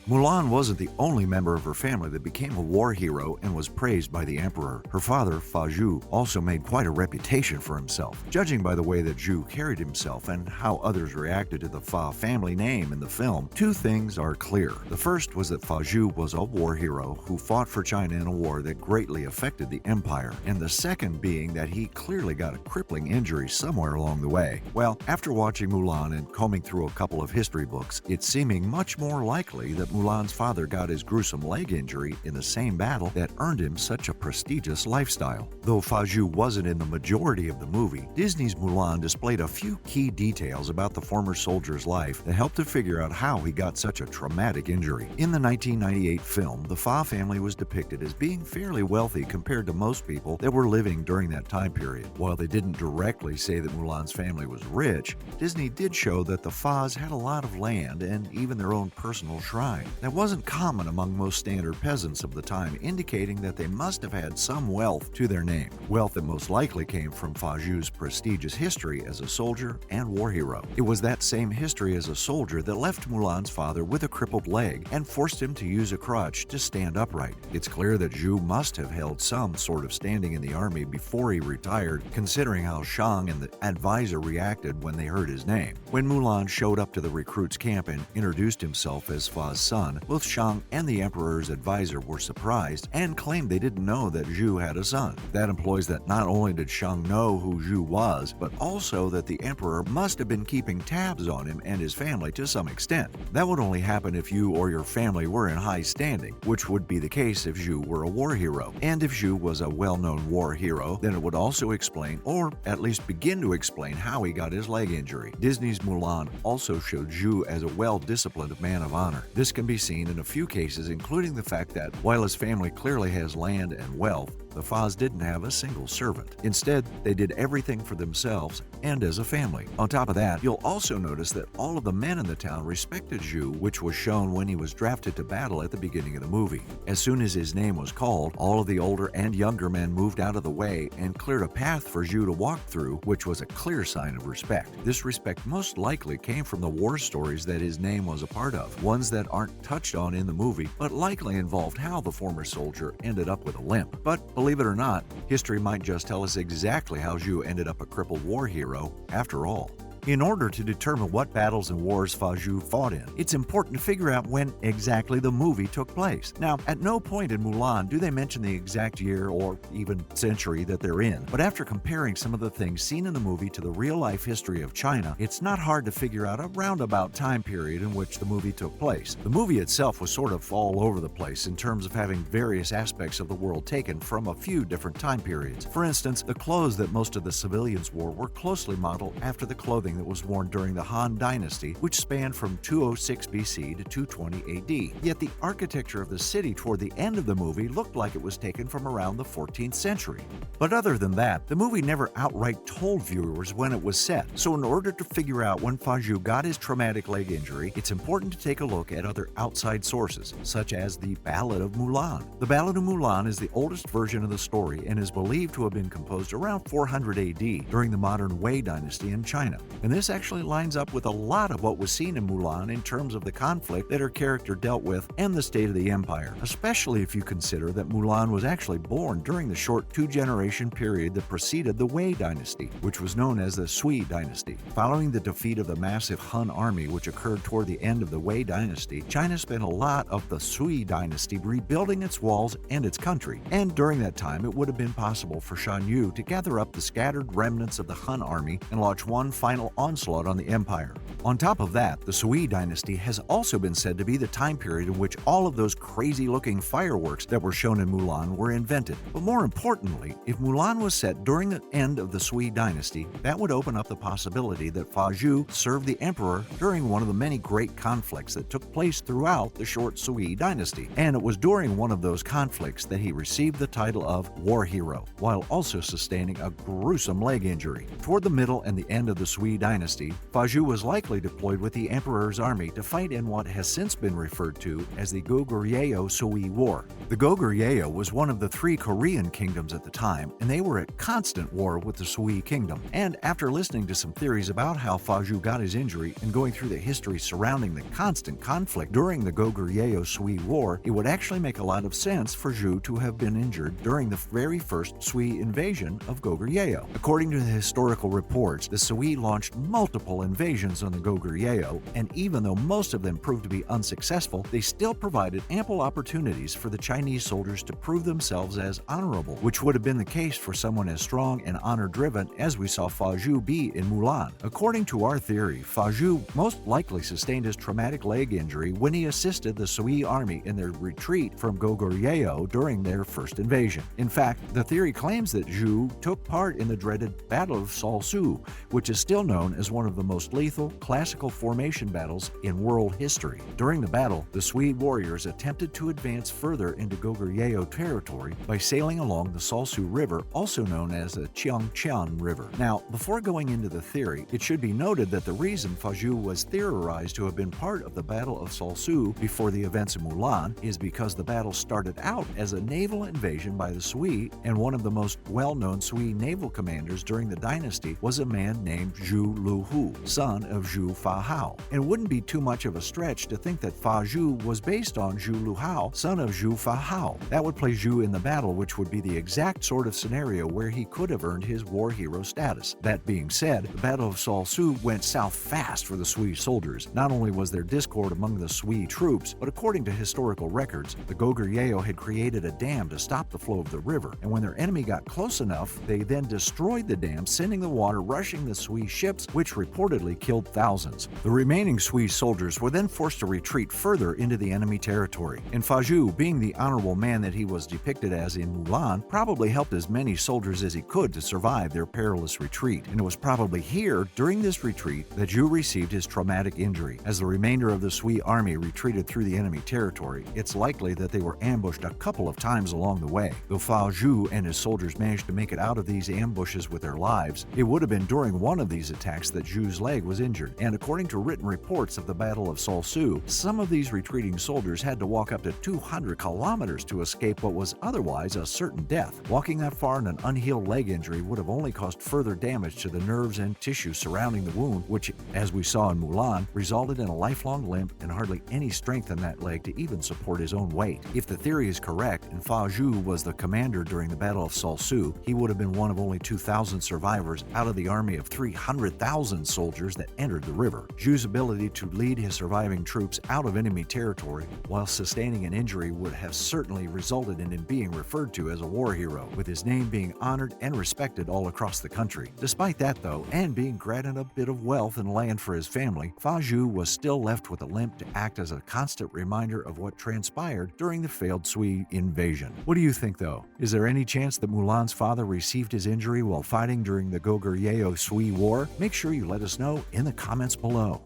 Mulan wasn't the only member of her family that became a war hero and was praised by the emperor. Her father, Fa Zhu, also made quite a reputation for himself. Judging by the way that Zhu carried himself and how others reacted to the Fa family name in the film, two things are clear. The first was that Fa Zhu was a war hero who fought for China in a war that greatly affected the empire, and the second being that he clearly got a crippling injury somewhere along the way. Well, after watching Mulan and combing through a couple of history books, it's seeming much more likely that Mulan's father got his gruesome leg injury in the same battle that earned him such a prestigious lifestyle. Though Fa Zhu wasn't in the majority of the movie, Disney's Mulan displayed a few key details about the former soldier's life that helped to figure out how he got such a traumatic injury. In the 1998 film, the Fa family was depicted as being fairly wealthy compared to most people that were living during that time period. While they didn't directly say that Mulan's family was rich, Disney did show that the Fas had a lot of land and even their own personal shrine. That wasn't common among most standard peasants of the time, indicating that they must have had some wealth to their name. Wealth that most likely came from Fa Zhu's prestigious history as a soldier and war hero. It was that same history as a soldier that left Mulan's father with a crippled leg and forced him to use a crutch to stand upright. It's clear that Zhu must have held some sort of standing in the army before he retired, considering how Shang and the advisor reacted when they heard his name. When Mulan showed up to the recruits' camp and introduced himself as Fa's son, both Shang and the emperor's advisor were surprised and claimed they didn't know that Zhu had a son. That implies that not only did Shang know who Zhu was, but also that the emperor must have been keeping tabs on him and his family to some extent. That would only happen if you or your family were in high standing, which would be the case if Zhu were a war hero. And if Zhu was a well-known war hero, then it would also explain, or at least begin to explain, how he got his leg injury. Disney's Mulan also showed Zhu as a well-disciplined man of honor. This can be seen in a few cases, including the fact that while his family clearly has land and wealth, the Fas didn't have a single servant. Instead, they did everything for themselves and as a family. On top of that, you'll also notice that all of the men in the town respected Zhu, which was shown when he was drafted to battle at the beginning of the movie. As soon as his name was called, all of the older and younger men moved out of the way and cleared a path for Zhu to walk through, which was a clear sign of respect. This respect most likely came from the war stories that his name was a part of, ones that aren't touched on in the movie, but likely involved how the former soldier ended up with a limp. But believe it or not, history might just tell us exactly how Zhu ended up a crippled war hero after all. In order to determine what battles and wars Fa Zhu fought in, it's important to figure out when exactly the movie took place. Now, at no point in Mulan do they mention the exact year or even century that they're in, but after comparing some of the things seen in the movie to the real-life history of China, it's not hard to figure out a roundabout time period in which the movie took place. The movie itself was sort of all over the place in terms of having various aspects of the world taken from a few different time periods. For instance, the clothes that most of the civilians wore were closely modeled after the clothing that was worn during the Han Dynasty, which spanned from 206 BC to 220 AD. Yet the architecture of the city toward the end of the movie looked like it was taken from around the 14th century. But other than that, the movie never outright told viewers when it was set, so in order to figure out when Fa Zhu got his traumatic leg injury, it's important to take a look at other outside sources, such as the Ballad of Mulan. The Ballad of Mulan is the oldest version of the story and is believed to have been composed around 400 AD during the modern Wei Dynasty in China. And this actually lines up with a lot of what was seen in Mulan in terms of the conflict that her character dealt with and the state of the empire, especially if you consider that Mulan was actually born during the short two-generation period that preceded the Wei Dynasty, which was known as the Sui Dynasty. Following the defeat of the massive Han army which occurred toward the end of the Wei Dynasty, China spent a lot of the Sui Dynasty rebuilding its walls and its country, and during that time it would have been possible for Shan Yu to gather up the scattered remnants of the Han army and launch one final onslaught on the empire. On top of that, the Sui Dynasty has also been said to be the time period in which all of those crazy-looking fireworks that were shown in Mulan were invented. But more importantly, if Mulan was set during the end of the Sui Dynasty, that would open up the possibility that Fa Zhu served the emperor during one of the many great conflicts that took place throughout the short Sui Dynasty. And it was during one of those conflicts that he received the title of War Hero, while also sustaining a gruesome leg injury. Toward the middle and the end of the Sui Sui dynasty, Fa Zhu was likely deployed with the emperor's army to fight in what has since been referred to as the Goguryeo-Sui War. The Goguryeo was one of the 3 Korean kingdoms at the time, and they were at constant war with the Sui kingdom. And after listening to some theories about how Fa Zhu got his injury and going through the history surrounding the constant conflict during the Goguryeo-Sui War, it would actually make a lot of sense for Zhu to have been injured during the very first Sui invasion of Goguryeo. According to the historical reports, the Sui launched multiple invasions on the Goguryeo, and even though most of them proved to be unsuccessful, they still provided ample opportunities for the Chinese soldiers to prove themselves as honorable, which would have been the case for someone as strong and honor-driven as we saw Fa Zhu be in Mulan. According to our theory, Fa Zhu most likely sustained his traumatic leg injury when he assisted the Sui army in their retreat from Goguryeo during their first invasion. In fact, the theory claims that Zhu took part in the dreaded Battle of Salsu, which is still known as one of the most lethal classical formation battles in world history. During the battle, the Sui warriors attempted to advance further into Goguryeo territory by sailing along the Salsu River, also known as the Qiangqian River. Now, before going into the theory, it should be noted that the reason Fa Zhu was theorized to have been part of the Battle of Salsu before the events of Mulan is because the battle started out as a naval invasion by the Sui, and one of the most well-known Sui naval commanders during the dynasty was a man named Zhu Luhu, son of Zhu Fahao. And it wouldn't be too much of a stretch to think that Fa Zhu was based on Zhu Luhao, son of Zhu Fahao. That would place Zhu in the battle, which would be the exact sort of scenario where he could have earned his war hero status. That being said, the Battle of Salsu went south fast for the Sui soldiers. Not only was there discord among the Sui troops, but according to historical records, the Goguryeo had created a dam to stop the flow of the river, and when their enemy got close enough, they then destroyed the dam, sending the water rushing the Sui ships, which reportedly killed thousands. The remaining Sui soldiers were then forced to retreat further into the enemy territory, and Fa Zhu, being the honorable man that he was depicted as in Mulan, probably helped as many soldiers as he could to survive their perilous retreat, and it was probably here, during this retreat, that Zhu received his traumatic injury. As the remainder of the Sui army retreated through the enemy territory, it's likely that they were ambushed a couple of times along the way. Though Fa Zhu and his soldiers managed to make it out of these ambushes with their lives, it would have been during one of these attacks that Zhu's leg was injured, and according to written reports of the Battle of Salsu, some of these retreating soldiers had to walk up to 200 kilometers to escape what was otherwise a certain death. Walking that far in an unhealed leg injury would have only caused further damage to the nerves and tissue surrounding the wound, which, as we saw in Mulan, resulted in a lifelong limp and hardly any strength in that leg to even support his own weight. If the theory is correct and Fa Zhu was the commander during the Battle of Salsu, he would have been one of only 2,000 survivors out of the army of 300,000 soldiers that entered the river. Zhu's ability to lead his surviving troops out of enemy territory while sustaining an injury would have certainly resulted in him being referred to as a war hero, with his name being honored and respected all across the country. Despite that, though, and being granted a bit of wealth and land for his family, Fa Zhu was still left with a limp to act as a constant reminder of what transpired during the failed Sui invasion. What do you think, though? Is there any chance that Mulan's father received his injury while fighting during the Goguryeo-Sui War? Make sure you let us know in the comments below.